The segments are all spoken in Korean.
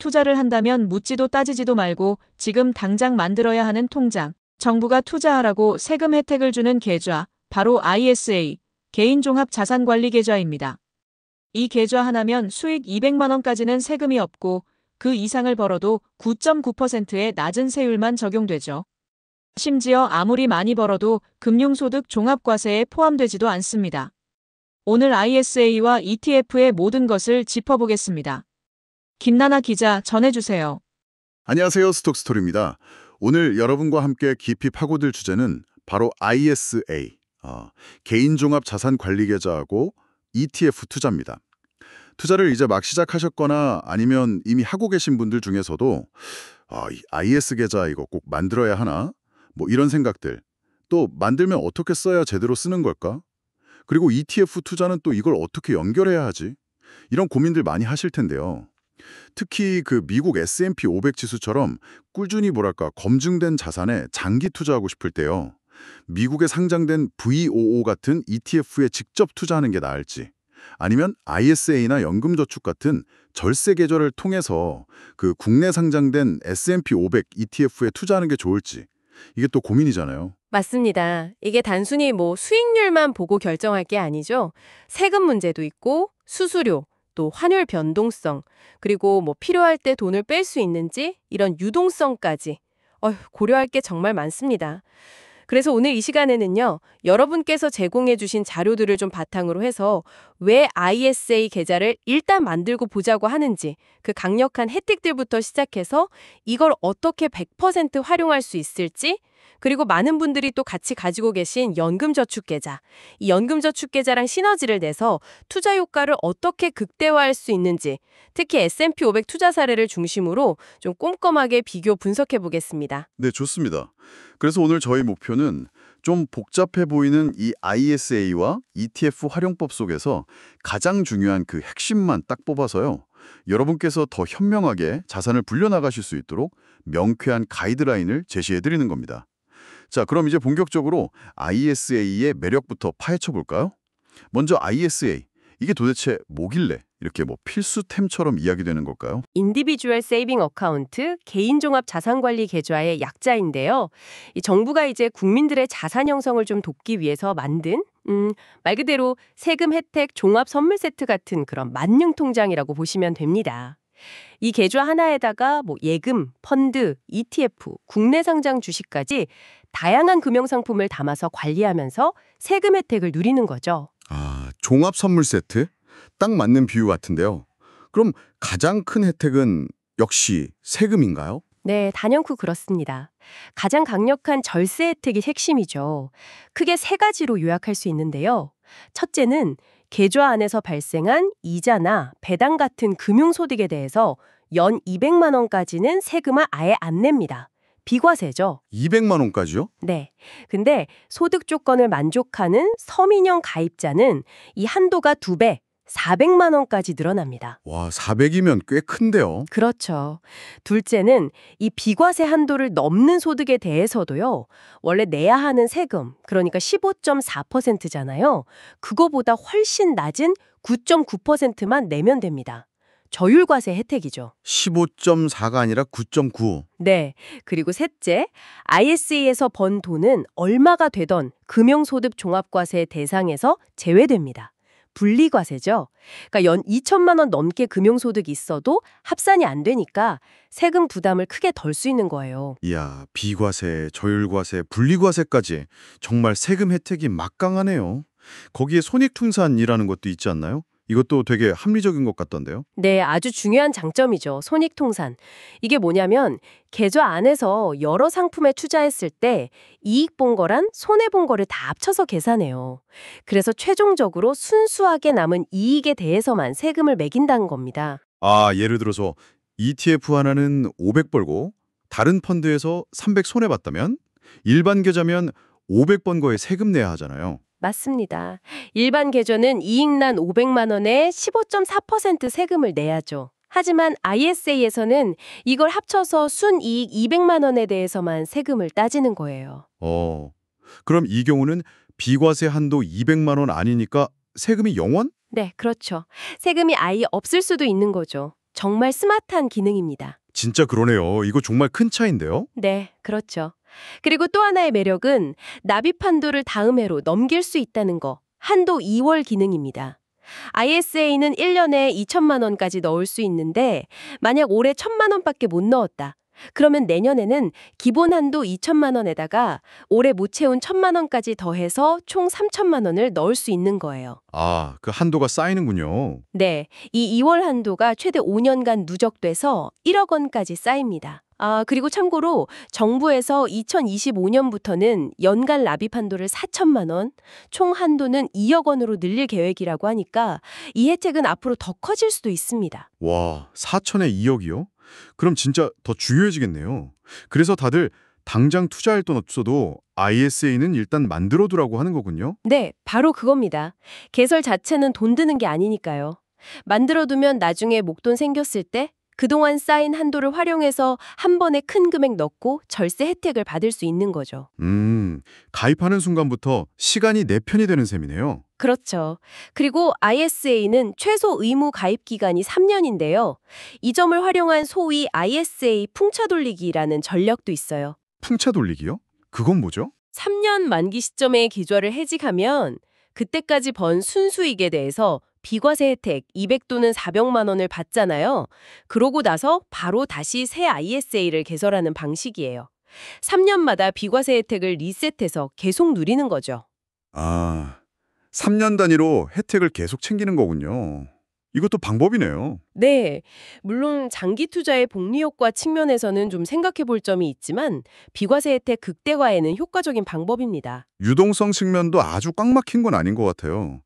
투자를 한다면 묻지도 따지지도 말고 지금 당장 만들어야 하는 통장, 정부가 투자하라고 세금 혜택을 주는 계좌, 바로 ISA, 개인종합자산관리계좌입니다. 이 계좌 하나면 수익 200만 원까지는 세금이 없고 그 이상을 벌어도 9.9%의 낮은 세율만 적용되죠. 심지어 아무리 많이 벌어도 금융소득 종합과세에 포함되지도 않습니다. 오늘 ISA와 ETF의 모든 것을 짚어보겠습니다. 김나나 기자 전해주세요. 안녕하세요. 스톡스토리입니다. 오늘 여러분과 함께 깊이 파고들 주제는 바로 ISA, 개인종합자산관리계좌하고 ETF 투자입니다. 투자를 이제 막 시작하셨거나 아니면 이미 하고 계신 분들 중에서도 이 IS 계좌 이거 꼭 만들어야 하나? 뭐 이런 생각들. 또 만들면 어떻게 써야 제대로 쓰는 걸까? 그리고 ETF 투자는 또 이걸 어떻게 연결해야 하지? 이런 고민들 많이 하실 텐데요. 특히 그 미국 S&P 500 지수처럼 꾸준히 검증된 자산에 장기 투자하고 싶을 때요. 미국에 상장된 VOO 같은 ETF에 직접 투자하는 게 나을지, 아니면 ISA나 연금저축 같은 절세 계좌를 통해서 그 국내 상장된 S&P 500 ETF에 투자하는 게 좋을지, 이게 또 고민이잖아요. 맞습니다. 이게 단순히 수익률만 보고 결정할 게 아니죠. 세금 문제도 있고 수수료, 또 환율 변동성, 그리고 필요할 때 돈을 뺄 수 있는지 이런 유동성까지 고려할 게 정말 많습니다. 그래서 오늘 이 시간에는요, 여러분께서 제공해 주신 자료들을 좀 바탕으로 해서 왜 ISA 계좌를 일단 만들고 보자고 하는지, 그 강력한 혜택들부터 시작해서 이걸 어떻게 100% 활용할 수 있을지, 그리고 많은 분들이 또 같이 가지고 계신 연금저축계좌, 이 연금저축계좌랑 시너지를 내서 투자 효과를 어떻게 극대화할 수 있는지, 특히 S&P 500 투자 사례를 중심으로 좀 꼼꼼하게 비교 분석해 보겠습니다. 네, 좋습니다. 그래서 오늘 저희 목표는 좀 복잡해 보이는 이 ISA와 ETF 활용법 속에서 가장 중요한 그 핵심만 딱 뽑아서요. 여러분께서 더 현명하게 자산을 불려나가실 수 있도록 명쾌한 가이드라인을 제시해 드리는 겁니다. 자, 그럼 이제 본격적으로 ISA의 매력부터 파헤쳐 볼까요? 먼저 ISA, 이게 도대체 뭐길래 이렇게 필수템처럼 이야기되는 걸까요? 인디비주얼 세이빙 어카운트, 개인종합 자산관리 계좌의 약자인데요. 이 정부가 이제 국민들의 자산 형성을 좀 돕기 위해서 만든 말 그대로 세금 혜택 종합 선물 세트 같은 그런 만능 통장이라고 보시면 됩니다. 이 계좌 하나에다가 예금, 펀드, ETF, 국내 상장 주식까지 다양한 금융 상품을 담아서 관리하면서 세금 혜택을 누리는 거죠. 아, 종합 선물 세트? 딱 맞는 비유 같은데요. 그럼 가장 큰 혜택은 역시 세금인가요? 네, 단연코 그렇습니다. 가장 강력한 절세 혜택이 핵심이죠. 크게 세 가지로 요약할 수 있는데요. 첫째는 계좌 안에서 발생한 이자나 배당 같은 금융소득에 대해서 연 200만 원까지는 세금을 아예 안 냅니다. 비과세죠. 200만 원까지요? 네. 근데 소득 조건을 만족하는 서민형 가입자는 이 한도가 2배, 400만 원까지 늘어납니다. 와, 400이면 꽤 큰데요. 그렇죠. 둘째는 이 비과세 한도를 넘는 소득에 대해서도요. 원래 내야 하는 세금, 그러니까 15.4%잖아요. 그거보다 훨씬 낮은 9.9%만 내면 됩니다. 저율과세 혜택이죠. 15.4가 아니라 9.9. 네. 그리고 셋째, ISA에서 번 돈은 얼마가 되던 금융소득 종합과세 대상에서 제외됩니다. 분리과세죠. 그러니까 연 2천만 원 넘게 금융소득이 있어도 합산이 안 되니까 세금 부담을 크게 덜 수 있는 거예요. 이야, 비과세, 저율과세, 분리과세까지 정말 세금 혜택이 막강하네요. 거기에 손익통산이라는 것도 있지 않나요? 이것도 되게 합리적인 것 같던데요. 네, 아주 중요한 장점이죠. 손익통산. 이게 뭐냐면 계좌 안에서 여러 상품에 투자했을 때 이익 본 거랑 손해 본 거를 다 합쳐서 계산해요. 그래서 최종적으로 순수하게 남은 이익에 대해서만 세금을 매긴다는 겁니다. 아, 예를 들어서 ETF 하나는 500 벌고 다른 펀드에서 300 손해봤다면 일반 계좌면 500 번 거에 세금 내야 하잖아요. 맞습니다. 일반 계좌는 이익 난 500만 원에 15.4% 세금을 내야죠. 하지만 ISA에서는 이걸 합쳐서 순이익 200만 원에 대해서만 세금을 따지는 거예요. 그럼 이 경우는 비과세 한도 200만 원 아니니까 세금이 0원? 네, 그렇죠. 세금이 아예 없을 수도 있는 거죠. 정말 스마트한 기능입니다. 진짜 그러네요. 이거 정말 큰 차이인데요? 네, 그렇죠. 그리고 또 하나의 매력은 납입 한도를 다음 해로 넘길 수 있다는 거. 한도 2월 기능입니다. ISA는 1년에 2천만 원까지 넣을 수 있는데 만약 올해 1천만 원밖에 못 넣었다. 그러면 내년에는 기본 한도 2천만 원에다가 올해 못 채운 1천만 원까지 더해서 총 3천만 원을 넣을 수 있는 거예요. 아, 그 한도가 쌓이는군요. 네, 이 2월 한도가 최대 5년간 누적돼서 1억 원까지 쌓입니다. 그리고 참고로 정부에서 2025년부터는 연간 납입 한도를 4천만 원, 총 한도는 2억 원으로 늘릴 계획이라고 하니까 이 혜택은 앞으로 더 커질 수도 있습니다. 와, 4천에 2억이요? 그럼 진짜 더 중요해지겠네요. 그래서 다들 당장 투자할 돈 없어도 ISA는 일단 만들어두라고 하는 거군요. 네, 바로 그겁니다. 개설 자체는 돈 드는 게 아니니까요. 만들어두면 나중에 목돈 생겼을 때 그동안 쌓인 한도를 활용해서 한 번에 큰 금액 넣고 절세 혜택을 받을 수 있는 거죠. 가입하는 순간부터 시간이 내 편이 되는 셈이네요. 그렇죠. 그리고 ISA는 최소 의무 가입 기간이 3년인데요. 이 점을 활용한 소위 ISA 풍차 돌리기라는 전략도 있어요. 풍차 돌리기요? 그건 뭐죠? 3년 만기 시점에 계좌를 해직하면 그때까지 번 순수익에 대해서 비과세 혜택 200 또는 400만 원을 받잖아요. 그러고 나서 바로 다시 새 ISA를 개설하는 방식이에요. 3년마다 비과세 혜택을 리셋해서 계속 누리는 거죠. 아, 3년 단위로 혜택을 계속 챙기는 거군요. 이것도 방법이네요. 네, 물론 장기 투자의 복리 효과 측면에서는 좀 생각해 볼 점이 있지만 비과세 혜택 극대화에는 효과적인 방법입니다. 유동성 측면도 아주 꽉 막힌 건 아닌 것 같아요.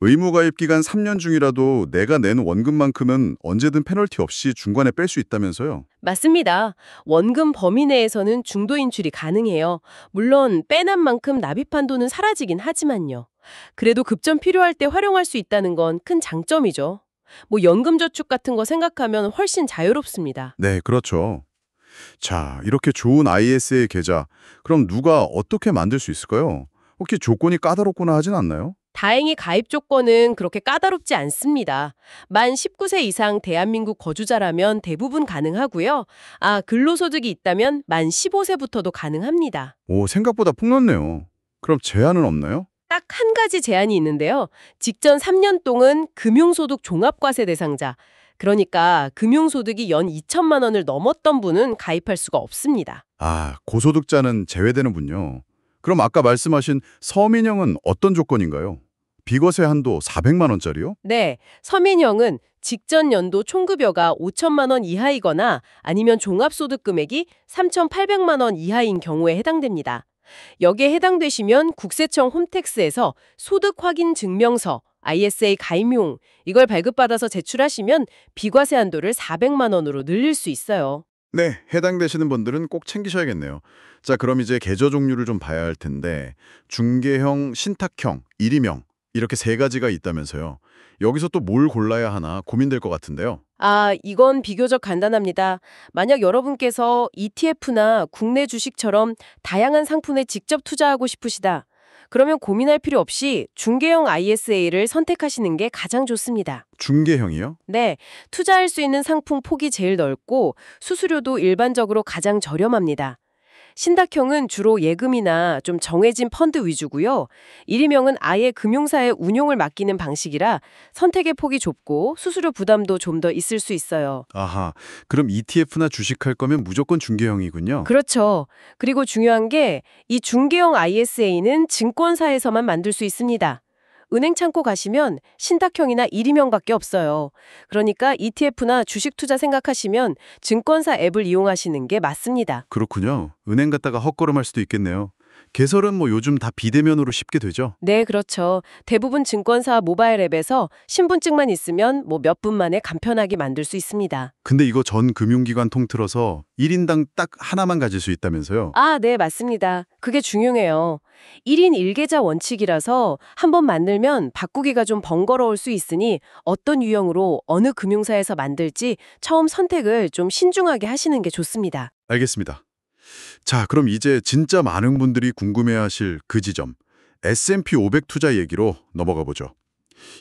의무가입 기간 3년 중이라도 내가 낸 원금만큼은 언제든 페널티 없이 중간에 뺄 수 있다면서요. 맞습니다. 원금 범위 내에서는 중도 인출이 가능해요. 물론 빼낸 만큼 납입한 돈은 사라지긴 하지만요. 그래도 급전 필요할 때 활용할 수 있다는 건 큰 장점이죠. 뭐 연금저축 같은 거 생각하면 훨씬 자유롭습니다. 네, 그렇죠. 자, 이렇게 좋은 ISA 계좌, 그럼 누가 어떻게 만들 수 있을까요? 혹시 조건이 까다롭거나 하진 않나요? 다행히 가입 조건은 그렇게 까다롭지 않습니다. 만 19세 이상 대한민국 거주자라면 대부분 가능하고요. 근로소득이 있다면 만 15세부터도 가능합니다. 오, 생각보다 폭넓네요. 그럼 제한은 없나요? 딱 한 가지 제한이 있는데요. 직전 3년 동안 금융소득 종합과세 대상자, 그러니까 금융소득이 연 2천만 원을 넘었던 분은 가입할 수가 없습니다. 아, 고소득자는 제외되는군요. 그럼 아까 말씀하신 서민형은 어떤 조건인가요? 비과세 한도 400만 원짜리요? 네, 서민형은 직전 연도 총급여가 5천만 원 이하이거나 아니면 종합소득 금액이 3,800만 원 이하인 경우에 해당됩니다. 여기에 해당되시면 국세청 홈택스에서 소득 확인 증명서, ISA 가입용 이걸 발급받아서 제출하시면 비과세 한도를 400만 원으로 늘릴 수 있어요. 네, 해당되시는 분들은 꼭 챙기셔야겠네요. 자, 그럼 이제 계좌 종류를 좀 봐야 할 텐데 중개형, 신탁형, 일임형 이렇게 세 가지가 있다면서요. 여기서 또 뭘 골라야 하나 고민될 것 같은데요. 이건 비교적 간단합니다. 만약 여러분께서 ETF나 국내 주식처럼 다양한 상품에 직접 투자하고 싶으시다. 그러면 고민할 필요 없이 중개형 ISA를 선택하시는 게 가장 좋습니다. 중개형이요? 네, 투자할 수 있는 상품 폭이 제일 넓고 수수료도 일반적으로 가장 저렴합니다. 신탁형은 주로 예금이나 좀 정해진 펀드 위주고요. 일임형은 아예 금융사에 운용을 맡기는 방식이라 선택의 폭이 좁고 수수료 부담도 좀 더 있을 수 있어요. 아하, 그럼 ETF나 주식할 거면 무조건 중개형이군요. 그렇죠. 그리고 중요한 게 이 중개형 ISA는 증권사에서만 만들 수 있습니다. 은행 창고 가시면 신탁형이나 일임형밖에 없어요. 그러니까 ETF나 주식 투자 생각하시면 증권사 앱을 이용하시는 게 맞습니다. 그렇군요. 은행 갔다가 헛걸음할 수도 있겠네요. 개설은 뭐 요즘 다 비대면으로 쉽게 되죠? 네, 그렇죠. 대부분 증권사 모바일 앱에서 신분증만 있으면 몇 분 만에 간편하게 만들 수 있습니다. 근데 이거 전 금융기관 통틀어서 1인당 딱 하나만 가질 수 있다면서요? 네, 맞습니다. 그게 중요해요. 1인 1계좌 원칙이라서 한번 만들면 바꾸기가 좀 번거로울 수 있으니 어떤 유형으로 어느 금융사에서 만들지 처음 선택을 좀 신중하게 하시는 게 좋습니다. 알겠습니다. 자, 그럼 이제 진짜 많은 분들이 궁금해하실 그 지점, S&P 500 투자 얘기로 넘어가 보죠.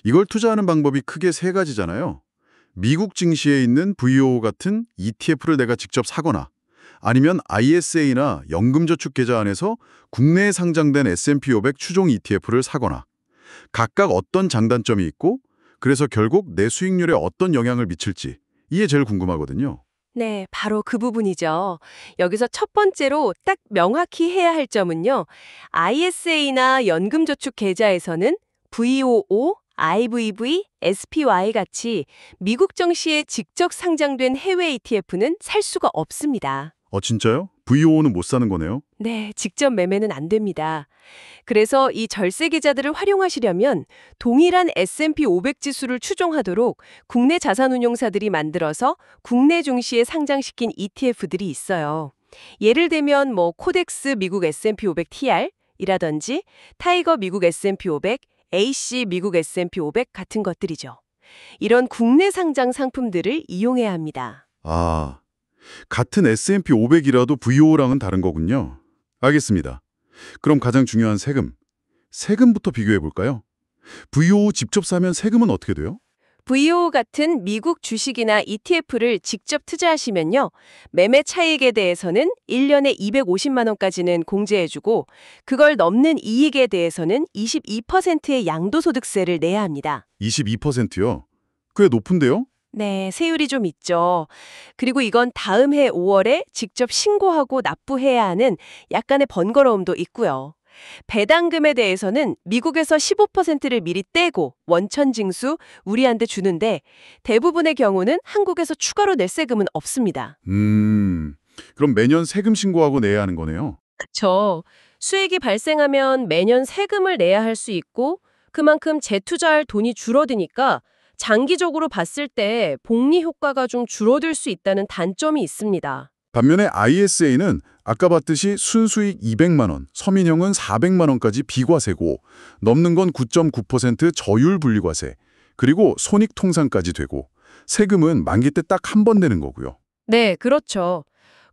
이걸 투자하는 방법이 크게 세 가지잖아요. 미국 증시에 있는 VOO 같은 ETF를 내가 직접 사거나 아니면 ISA나 연금저축계좌 안에서 국내에 상장된 S&P 500 추종 ETF를 사거나 각각 어떤 장단점이 있고 그래서 결국 내 수익률에 어떤 영향을 미칠지 이게 제일 궁금하거든요. 네, 바로 그 부분이죠. 여기서 첫 번째로 딱 명확히 해야 할 점은요. ISA나 연금저축 계좌에서는 VOO, IVV, SPY 같이 미국 증시에 직접 상장된 해외 ETF는 살 수가 없습니다. 진짜요? VOO는 못 사는 거네요? 네, 직접 매매는 안 됩니다. 그래서 이 절세 계좌들을 활용하시려면 동일한 S&P 500 지수를 추종하도록 국내 자산운용사들이 만들어서 국내 증시에 상장시킨 ETF들이 있어요. 예를 들면 코덱스 미국 S&P 500 TR이라든지 타이거 미국 S&P 500, AC 미국 S&P 500 같은 것들이죠. 이런 국내 상장 상품들을 이용해야 합니다. 아, 같은 S&P 500이라도 VOO랑은 다른 거군요. 알겠습니다. 그럼 가장 중요한 세금부터 비교해 볼까요? VOO 직접 사면 세금은 어떻게 돼요? VOO 같은 미국 주식이나 ETF를 직접 투자하시면요. 매매 차익에 대해서는 1년에 250만 원까지는 공제해주고 그걸 넘는 이익에 대해서는 22%의 양도소득세를 내야 합니다. 22%요? 꽤 높은데요? 네, 세율이 좀 있죠. 그리고 이건 다음 해 5월에 직접 신고하고 납부해야 하는 약간의 번거로움도 있고요. 배당금에 대해서는 미국에서 15%를 미리 떼고 원천징수 우리한테 주는데 대부분의 경우는 한국에서 추가로 낼 세금은 없습니다. 그럼 매년 세금 신고하고 내야 하는 거네요? 그렇죠. 수익이 발생하면 매년 세금을 내야 할 수 있고 그만큼 재투자할 돈이 줄어드니까 장기적으로 봤을 때 복리 효과가 좀 줄어들 수 있다는 단점이 있습니다. 반면에 ISA는 아까 봤듯이 순수익 200만 원, 서민형은 400만 원까지 비과세고 넘는 건 9.9% 저율 분리과세, 그리고 손익통상까지 되고 세금은 만기 때 딱 한 번 내는 거고요. 네, 그렇죠.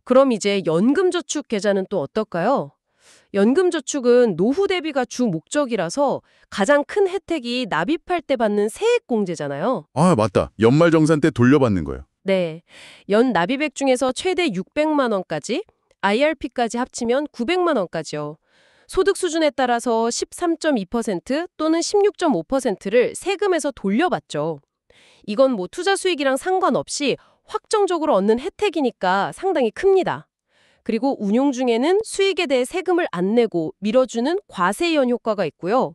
그럼 이제 연금저축 계좌는 또 어떨까요? 연금저축은 노후 대비가 주 목적이라서 가장 큰 혜택이 납입할 때 받는 세액공제잖아요. 아, 맞다. 연말정산 때 돌려받는 거예요. 네. 연 납입액 중에서 최대 600만 원까지, IRP까지 합치면 900만 원까지요. 소득 수준에 따라서 13.2% 또는 16.5%를 세금에서 돌려받죠. 이건 투자 수익이랑 상관없이 확정적으로 얻는 혜택이니까 상당히 큽니다. 그리고 운용 중에는 수익에 대해 세금을 안 내고 밀어주는 과세이연 효과가 있고요.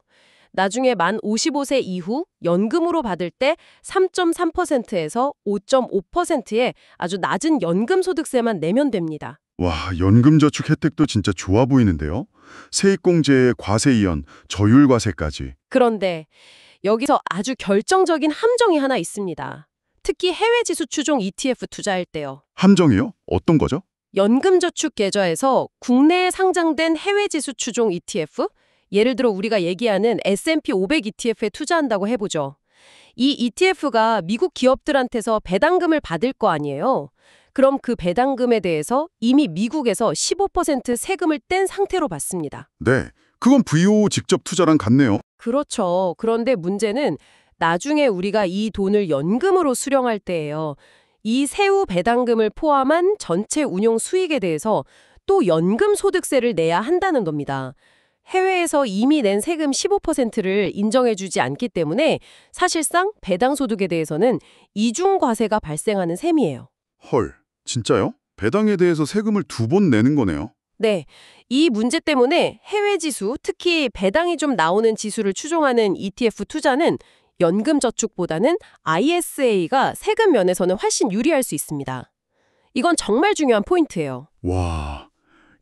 나중에 만 55세 이후 연금으로 받을 때 3.3%에서 5.5%의 아주 낮은 연금소득세만 내면 됩니다. 와, 연금저축 혜택도 진짜 좋아 보이는데요. 세액공제에 과세이연, 저율과세까지. 그런데 여기서 아주 결정적인 함정이 하나 있습니다. 특히 해외 지수 추종 ETF 투자할 때요. 함정이요? 어떤 거죠? 연금저축 계좌에서 국내에 상장된 해외 지수 추종 ETF, 예를 들어 우리가 얘기하는 S&P 500 ETF에 투자한다고 해보죠. 이 ETF가 미국 기업들한테서 배당금을 받을 거 아니에요. 그럼 그 배당금에 대해서 이미 미국에서 15% 세금을 뗀 상태로 받습니다. 네, 그건 VO 직접 투자랑 같네요. 그렇죠. 그런데 문제는 나중에 우리가 이 돈을 연금으로 수령할 때예요. 이 세후 배당금을 포함한 전체 운용 수익에 대해서 또 연금 소득세를 내야 한다는 겁니다. 해외에서 이미 낸 세금 15%를 인정해주지 않기 때문에 사실상 배당 소득에 대해서는 이중과세가 발생하는 셈이에요. 헐, 진짜요? 배당에 대해서 세금을 2번 내는 거네요. 네, 이 문제 때문에 해외 지수, 특히 배당이 좀 나오는 지수를 추종하는 ETF 투자는 연금저축보다는 ISA가 세금 면에서는 훨씬 유리할 수 있습니다. 이건 정말 중요한 포인트예요. 와,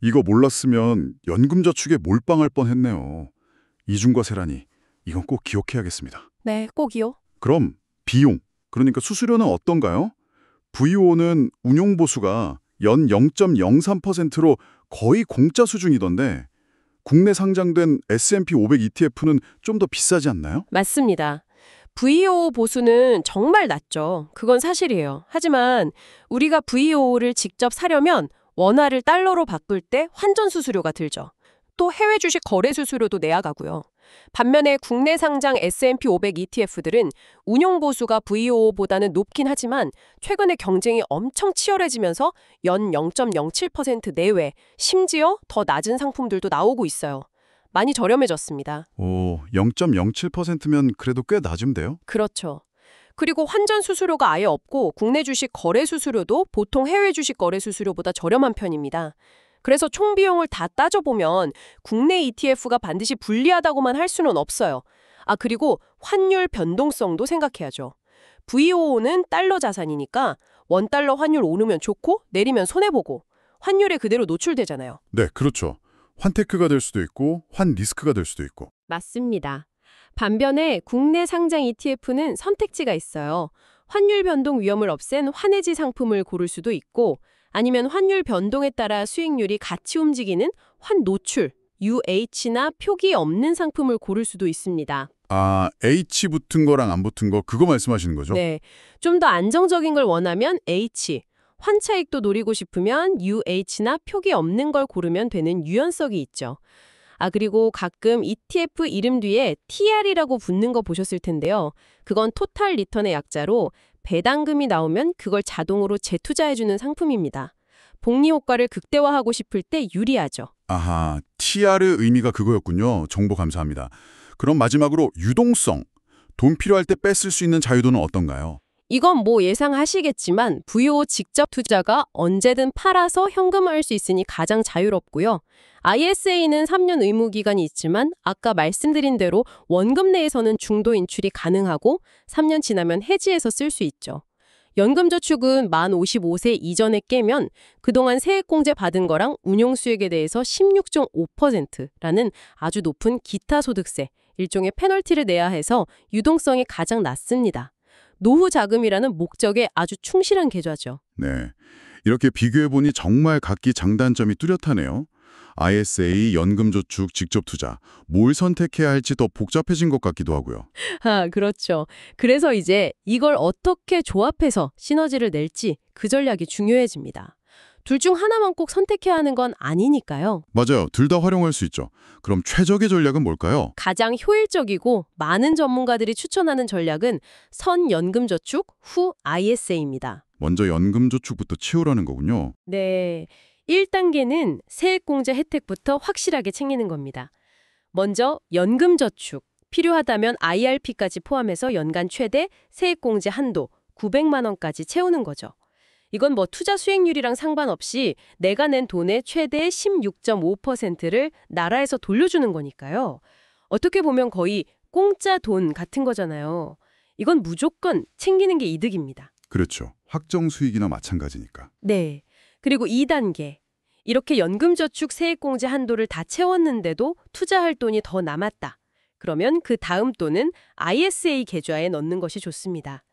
이거 몰랐으면 연금저축에 몰빵할 뻔했네요. 이중과세라니, 이건 꼭 기억해야겠습니다. 네, 꼭이요. 그럼 비용, 그러니까 수수료는 어떤가요? VO는 운용보수가 연 0.03%로 거의 공짜 수준이던데 국내 상장된 S&P 500 ETF는 좀 더 비싸지 않나요? 맞습니다. VOO 보수는 정말 낮죠. 그건 사실이에요. 하지만 우리가 VOO를 직접 사려면 원화를 달러로 바꿀 때 환전 수수료가 들죠. 또 해외 주식 거래 수수료도 내야 가고요. 반면에 국내 상장 S&P 500 ETF들은 운용 보수가 VOO보다는 높긴 하지만 최근에 경쟁이 엄청 치열해지면서 연 0.07% 내외, 심지어 더 낮은 상품들도 나오고 있어요. 많이 저렴해졌습니다. 오, 0.07%면 그래도 꽤 낮은데요? 그렇죠. 그리고 환전 수수료가 아예 없고 국내 주식 거래 수수료도 보통 해외 주식 거래 수수료보다 저렴한 편입니다. 그래서 총 비용을 다 따져보면 국내 ETF가 반드시 불리하다고만 할 수는 없어요. 그리고 환율 변동성도 생각해야죠. VOO는 달러 자산이니까 원달러 환율 오르면 좋고 내리면 손해보고 환율에 그대로 노출되잖아요. 네, 그렇죠. 환테크가 될 수도 있고 환 리스크가 될 수도 있고. 맞습니다. 반면에 국내 상장 ETF는 선택지가 있어요. 환율 변동 위험을 없앤 환해지 상품을 고를 수도 있고 아니면 환율 변동에 따라 수익률이 같이 움직이는 환 노출, UH나 표기 없는 상품을 고를 수도 있습니다. H 붙은 거랑 안 붙은 거 그거 말씀하시는 거죠? 네, 좀 더 안정적인 걸 원하면 H, 환차익도 노리고 싶으면 UH나 표기 없는 걸 고르면 되는 유연성이 있죠. 그리고 가끔 ETF 이름 뒤에 TR이라고 붙는 거 보셨을 텐데요. 그건 토탈 리턴의 약자로 배당금이 나오면 그걸 자동으로 재투자해주는 상품입니다. 복리 효과를 극대화하고 싶을 때 유리하죠. 아하, TR 의미가 그거였군요. 정보 감사합니다. 그럼 마지막으로 유동성. 돈 필요할 때 뺐을 수 있는 자유도는 어떤가요? 이건 뭐 예상하시겠지만 VO 직접 투자가 언제든 팔아서 현금화할 수 있으니 가장 자유롭고요. ISA는 3년 의무 기간이 있지만 아까 말씀드린 대로 원금 내에서는 중도 인출이 가능하고 3년 지나면 해지해서 쓸 수 있죠. 연금저축은 만 55세 이전에 깨면 그동안 세액공제 받은 거랑 운용수익에 대해서 16.5%라는 아주 높은 기타 소득세, 일종의 페널티를 내야 해서 유동성이 가장 낮습니다. 노후 자금이라는 목적에 아주 충실한 계좌죠. 네, 이렇게 비교해보니 정말 각기 장단점이 뚜렷하네요. ISA, 연금저축, 직접투자. 뭘 선택해야 할지 더 복잡해진 것 같기도 하고요. 그렇죠. 그래서 이제 이걸 어떻게 조합해서 시너지를 낼지 그 전략이 중요해집니다. 둘 중 하나만 꼭 선택해야 하는 건 아니니까요. 맞아요. 둘 다 활용할 수 있죠. 그럼 최적의 전략은 뭘까요? 가장 효율적이고 많은 전문가들이 추천하는 전략은 선연금저축 후 ISA입니다. 먼저 연금저축부터 채우라는 거군요. 네. 1단계는 세액공제 혜택부터 확실하게 챙기는 겁니다. 먼저 연금저축, 필요하다면 IRP까지 포함해서 연간 최대 세액공제 한도 900만 원까지 채우는 거죠. 이건 뭐 투자 수익률이랑 상관없이 내가 낸 돈의 최대 16.5%를 나라에서 돌려주는 거니까요. 어떻게 보면 거의 공짜 돈 같은 거잖아요. 이건 무조건 챙기는 게 이득입니다. 그렇죠. 확정 수익이나 마찬가지니까. 네. 그리고 2단계. 이렇게 연금저축 세액공제 한도를 다 채웠는데도 투자할 돈이 더 남았다. 그러면 그 다음 돈은 ISA 계좌에 넣는 것이 좋습니다.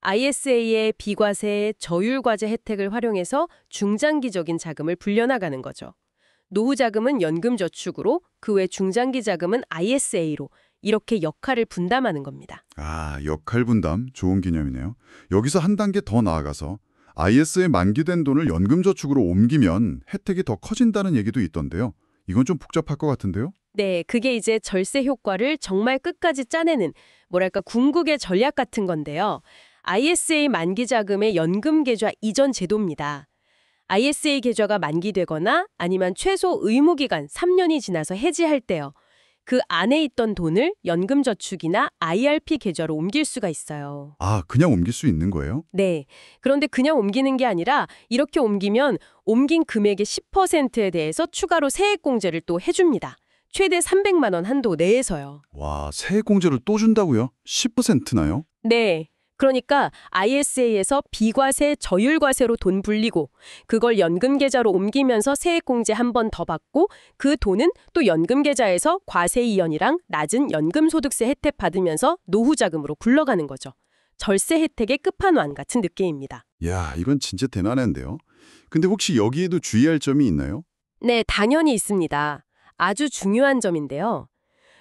ISA의 비과세, 저율과세 혜택을 활용해서 중장기적인 자금을 불려나가는 거죠. 노후 자금은 연금저축으로, 그 외 중장기 자금은 ISA로 이렇게 역할을 분담하는 겁니다. 역할 분담. 좋은 개념이네요. 여기서 한 단계 더 나아가서 IS에 만기된 돈을 연금저축으로 옮기면 혜택이 더 커진다는 얘기도 있던데요. 이건 좀 복잡할 것 같은데요? 네, 그게 이제 절세 효과를 정말 끝까지 짜내는 궁극의 전략 같은 건데요. ISA 만기 자금의 연금 계좌 이전 제도입니다. ISA 계좌가 만기되거나 아니면 최소 의무 기간 3년이 지나서 해지할 때요. 그 안에 있던 돈을 연금저축이나 IRP 계좌로 옮길 수가 있어요. 그냥 옮길 수 있는 거예요? 네. 그런데 그냥 옮기는 게 아니라 이렇게 옮기면 옮긴 금액의 10%에 대해서 추가로 세액공제를 또 해줍니다. 최대 300만 원 한도 내에서요. 와, 세액공제를 또 준다고요? 10%나요? 네. 그러니까 ISA에서 비과세, 저율과세로 돈 불리고 그걸 연금계좌로 옮기면서 세액공제 한 번 더 받고 그 돈은 또 연금계좌에서 과세 이연이랑 낮은 연금소득세 혜택 받으면서 노후자금으로 굴러가는 거죠. 절세 혜택의 끝판왕 같은 느낌입니다. 야, 이건 진짜 대단한데요. 근데 혹시 여기에도 주의할 점이 있나요? 네, 당연히 있습니다. 아주 중요한 점인데요.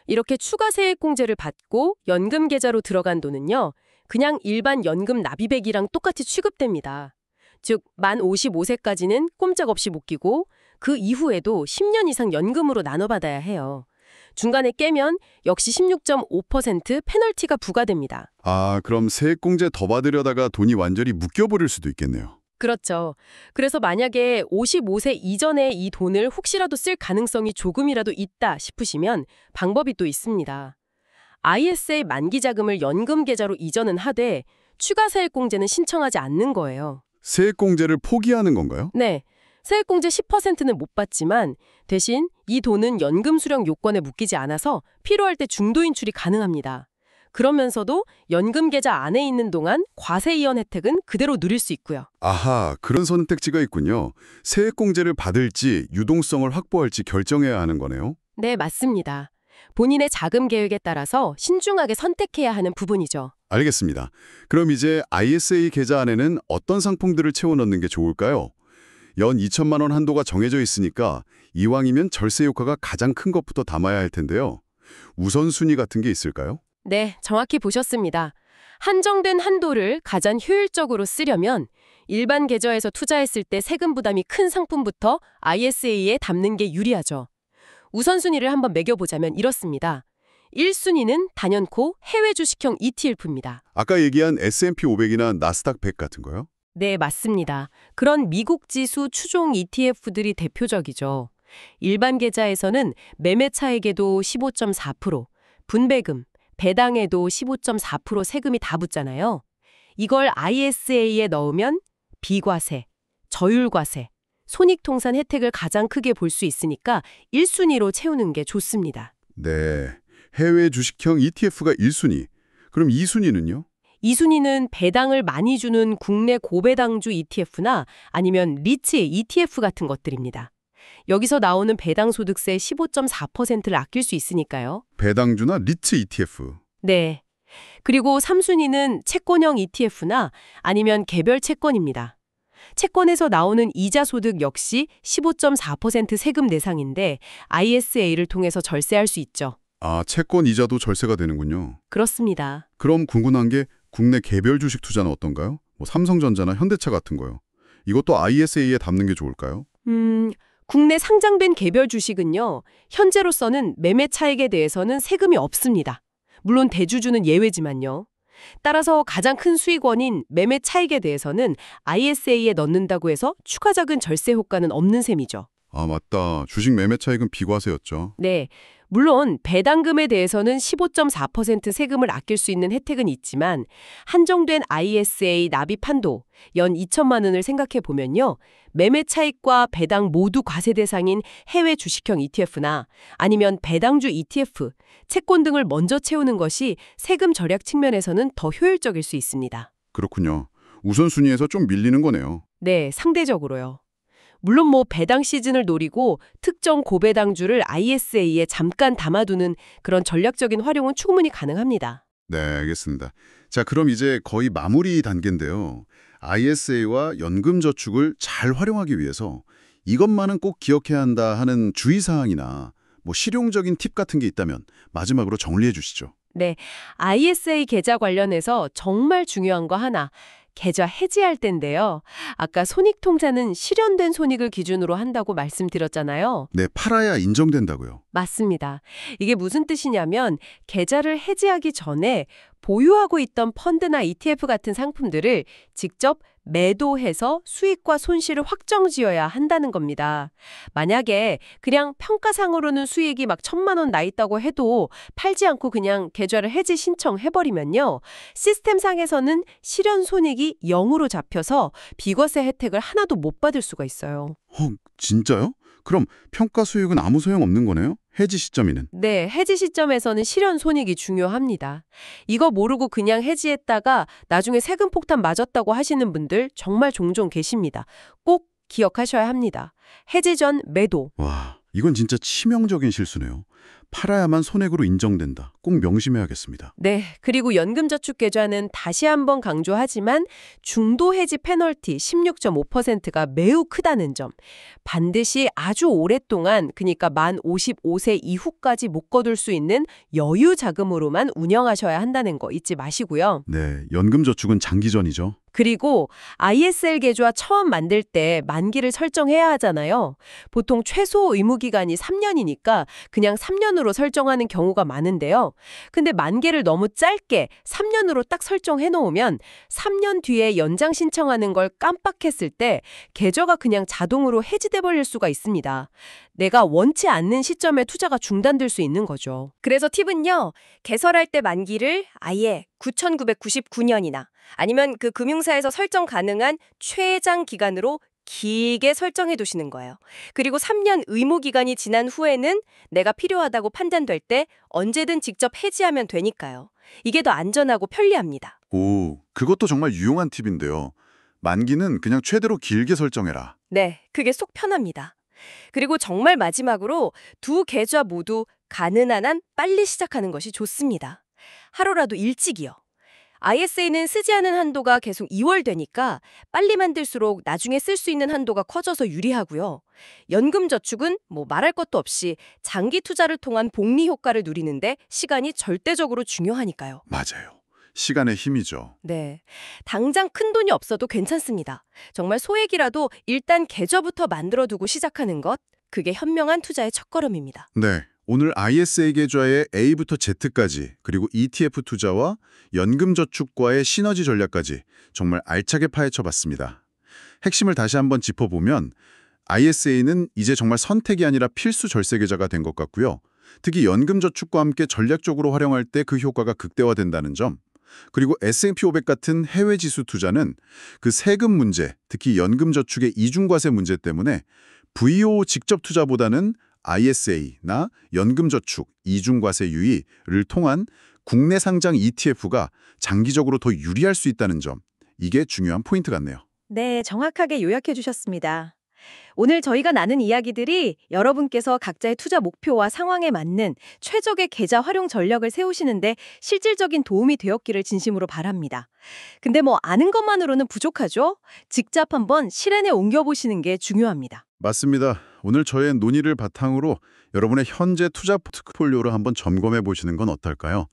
이렇게 추가 세액공제를 받고 연금계좌로 들어간 돈은요. 그냥 일반 연금 납입액이랑 똑같이 취급됩니다. 즉, 만 55세까지는 꼼짝없이 못 끼고 그 이후에도 10년 이상 연금으로 나눠받아야 해요. 중간에 깨면 역시 16.5% 페널티가 부과됩니다. 아, 그럼 세액공제 더 받으려다가 돈이 완전히 묶여버릴 수도 있겠네요. 그렇죠. 그래서 만약에 55세 이전에 이 돈을 혹시라도 쓸 가능성이 조금이라도 있다 싶으시면 방법이 또 있습니다. ISA 만기 자금을 연금 계좌로 이전은 하되 추가 세액공제는 신청하지 않는 거예요. 세액공제를 포기하는 건가요? 네. 세액공제 10%는 못 받지만 대신 이 돈은 연금 수령 요건에 묶이지 않아서 필요할 때 중도 인출이 가능합니다. 그러면서도 연금 계좌 안에 있는 동안 과세 이연 혜택은 그대로 누릴 수 있고요. 아하, 그런 선택지가 있군요. 세액공제를 받을지 유동성을 확보할지 결정해야 하는 거네요. 네, 맞습니다. 본인의 자금 계획에 따라서 신중하게 선택해야 하는 부분이죠. 알겠습니다. 그럼 이제 ISA 계좌 안에는 어떤 상품들을 채워넣는 게 좋을까요? 연 2천만 원 한도가 정해져 있으니까 이왕이면 절세 효과가 가장 큰 것부터 담아야 할 텐데요. 우선순위 같은 게 있을까요? 네, 정확히 보셨습니다. 한정된 한도를 가장 효율적으로 쓰려면 일반 계좌에서 투자했을 때 세금 부담이 큰 상품부터 ISA에 담는 게 유리하죠. 우선순위를 한번 매겨보자면 이렇습니다. 1순위는 단연코 해외 주식형 ETF입니다. 아까 얘기한 S&P 500이나 나스닥 100 같은 거요? 네, 맞습니다. 그런 미국 지수 추종 ETF들이 대표적이죠. 일반 계좌에서는 매매 차익에도 15.4%, 분배금, 배당에도 15.4% 세금이 다 붙잖아요. 이걸 ISA에 넣으면 비과세, 저율과세, 손익통산 혜택을 가장 크게 볼 수 있으니까 1순위로 채우는 게 좋습니다. 네, 해외 주식형 ETF가 1순위. 그럼 2순위는요? 2순위는 배당을 많이 주는 국내 고배당주 ETF나 아니면 리츠 ETF 같은 것들입니다. 여기서 나오는 배당소득세 15.4%를 아낄 수 있으니까요. 배당주나 리츠 ETF. 네. 그리고 3순위는 채권형 ETF나 아니면 개별 채권입니다. 채권에서 나오는 이자 소득 역시 15.4% 세금 대상인데 ISA를 통해서 절세할 수 있죠. 아, 채권 이자도 절세가 되는군요. 그렇습니다. 그럼 궁금한 게 국내 개별 주식 투자는 어떤가요? 뭐 삼성전자나 현대차 같은 거요. 이것도 ISA에 담는 게 좋을까요? 국내 상장된 개별 주식은요. 현재로서는 매매 차익에 대해서는 세금이 없습니다. 물론 대주주는 예외지만요. 따라서 가장 큰 수익원인 매매 차익에 대해서는 ISA에 넣는다고 해서 추가적인 절세 효과는 없는 셈이죠. 아, 맞다. 주식 매매 차익은 비과세였죠. 네. 물론 배당금에 대해서는 15.4% 세금을 아낄 수 있는 혜택은 있지만 한정된 ISA 납입 한도 연 2천만 원을 생각해 보면요. 매매 차익과 배당 모두 과세 대상인 해외 주식형 ETF나 아니면 배당주 ETF, 채권 등을 먼저 채우는 것이 세금 절약 측면에서는 더 효율적일 수 있습니다. 그렇군요. 우선순위에서 좀 밀리는 거네요. 네, 상대적으로요. 물론 배당 시즌을 노리고 특정 고배당주를 ISA에 잠깐 담아두는 그런 전략적인 활용은 충분히 가능합니다. 네, 알겠습니다. 자, 그럼 이제 거의 마무리 단계인데요. ISA와 연금저축을 잘 활용하기 위해서 이것만은 꼭 기억해야 한다 하는 주의사항이나 뭐 실용적인 팁 같은 게 있다면 마지막으로 정리해 주시죠. 네, ISA 계좌 관련해서 정말 중요한 거 하나. 계좌 해지할 때인데요. 아까 손익통자는 실현된 손익을 기준으로 한다고 말씀드렸잖아요. 네, 팔아야 인정된다고요. 맞습니다. 이게 무슨 뜻이냐면 계좌를 해지하기 전에 보유하고 있던 펀드나 ETF 같은 상품들을 직접 매도해서 수익과 손실을 확정지어야 한다는 겁니다. 만약에 그냥 평가상으로는 수익이 막 1,000만 원 나 있다고 해도 팔지 않고 그냥 계좌를 해지 신청해버리면요. 시스템상에서는 실현 손익이 0으로 잡혀서 비과세 혜택을 하나도 못 받을 수가 있어요. 진짜요? 그럼 평가 수익은 아무 소용없는 거네요? 해지 시점에는. 네, 해지 시점에서는 실현 손익이 중요합니다. 이거 모르고 그냥 해지했다가 나중에 세금 폭탄 맞았다고 하시는 분들 정말 종종 계십니다. 꼭 기억하셔야 합니다. 해지 전 매도. 와, 이건 진짜 치명적인 실수네요. 팔아야만 손해로 인정된다. 꼭 명심해야겠습니다. 네, 그리고 연금저축계좌는 다시 한번 강조하지만 중도 해지 페널티 16.5%가 매우 크다는 점. 반드시 아주 오랫동안 그러니까 만 55세 이후까지 못 거둘 수 있는 여유 자금으로만 운영하셔야 한다는 거 잊지 마시고요. 네, 연금저축은 장기전이죠. 그리고 ISL 계좌 처음 만들 때 만기를 설정해야 하잖아요. 보통 최소 의무기간이 3년이니까 그냥 3년으로 설정하는 경우가 많은데요. 근데 만기를 너무 짧게 3년으로 딱 설정해 놓으면 3년 뒤에 연장 신청하는 걸 깜빡했을 때 계좌가 그냥 자동으로 해지돼 버릴 수가 있습니다. 내가 원치 않는 시점에 투자가 중단될 수 있는 거죠. 그래서 팁은요, 개설할 때 만기를 아예 9,999년이나 아니면 그 금융사에서 설정 가능한 최장 기간으로 길게 설정해 두시는 거예요. 그리고 3년 의무 기간이 지난 후에는 내가 필요하다고 판단될 때 언제든 직접 해지하면 되니까요. 이게 더 안전하고 편리합니다. 오, 그것도 정말 유용한 팁인데요. 만기는 그냥 최대로 길게 설정해라. 네, 그게 속 편합니다. 그리고 정말 마지막으로 두 계좌 모두 가능한 한 빨리 시작하는 것이 좋습니다. 하루라도 일찍이요. ISA는 쓰지 않은 한도가 계속 2월 되니까 빨리 만들수록 나중에 쓸 수 있는 한도가 커져서 유리하고요. 연금저축은 뭐 말할 것도 없이 장기 투자를 통한 복리 효과를 누리는데 시간이 절대적으로 중요하니까요. 맞아요. 시간의 힘이죠. 네, 당장 큰 돈이 없어도 괜찮습니다. 정말 소액이라도 일단 계좌부터 만들어두고 시작하는 것, 그게 현명한 투자의 첫걸음입니다. 네, 오늘 ISA 계좌의 A부터 Z까지 그리고 ETF 투자와 연금저축과의 시너지 전략까지 정말 알차게 파헤쳐봤습니다. 핵심을 다시 한번 짚어보면 ISA는 이제 정말 선택이 아니라 필수 절세 계좌가 된 것 같고요. 특히 연금저축과 함께 전략적으로 활용할 때 그 효과가 극대화된다는 점, 그리고 S&P 500 같은 해외 지수 투자는 그 세금 문제, 특히 연금저축의 이중과세 문제 때문에 VO 직접 투자보다는 ISA나 연금저축, 이중과세 유의를 통한 국내 상장 ETF가 장기적으로 더 유리할 수 있다는 점, 이게 중요한 포인트 같네요. 네, 정확하게 요약해 주셨습니다. 오늘 저희가 나눈 이야기들이 여러분께서 각자의 투자 목표와 상황에 맞는 최적의 계좌 활용 전략을 세우시는데 실질적인 도움이 되었기를 진심으로 바랍니다. 근데 뭐 아는 것만으로는 부족하죠? 직접 한번 실행에 옮겨보시는 게 중요합니다. 맞습니다. 오늘 저의 논의를 바탕으로 여러분의 현재 투자 포트폴리오를 한번 점검해 보시는 건 어떨까요?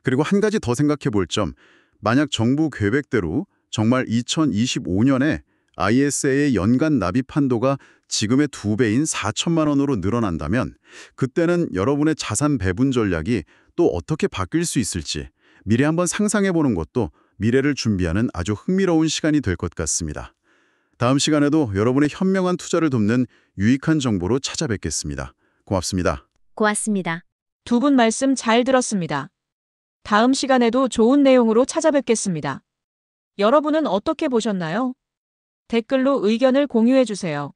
그리고 한 가지 더 생각해 볼 점, 만약 정부 계획대로 정말 2025년에 ISA의 연간 납입 한도가 지금의 2배인 4천만 원으로 늘어난다면 그때는 여러분의 자산 배분 전략이 또 어떻게 바뀔 수 있을지 미리 한번 상상해 보는 것도 미래를 준비하는 아주 흥미로운 시간이 될 것 같습니다. 다음 시간에도 여러분의 현명한 투자를 돕는 유익한 정보로 찾아뵙겠습니다. 고맙습니다. 고맙습니다. 두 분 말씀 잘 들었습니다. 다음 시간에도 좋은 내용으로 찾아뵙겠습니다. 여러분은 어떻게 보셨나요? 댓글로 의견을 공유해 주세요.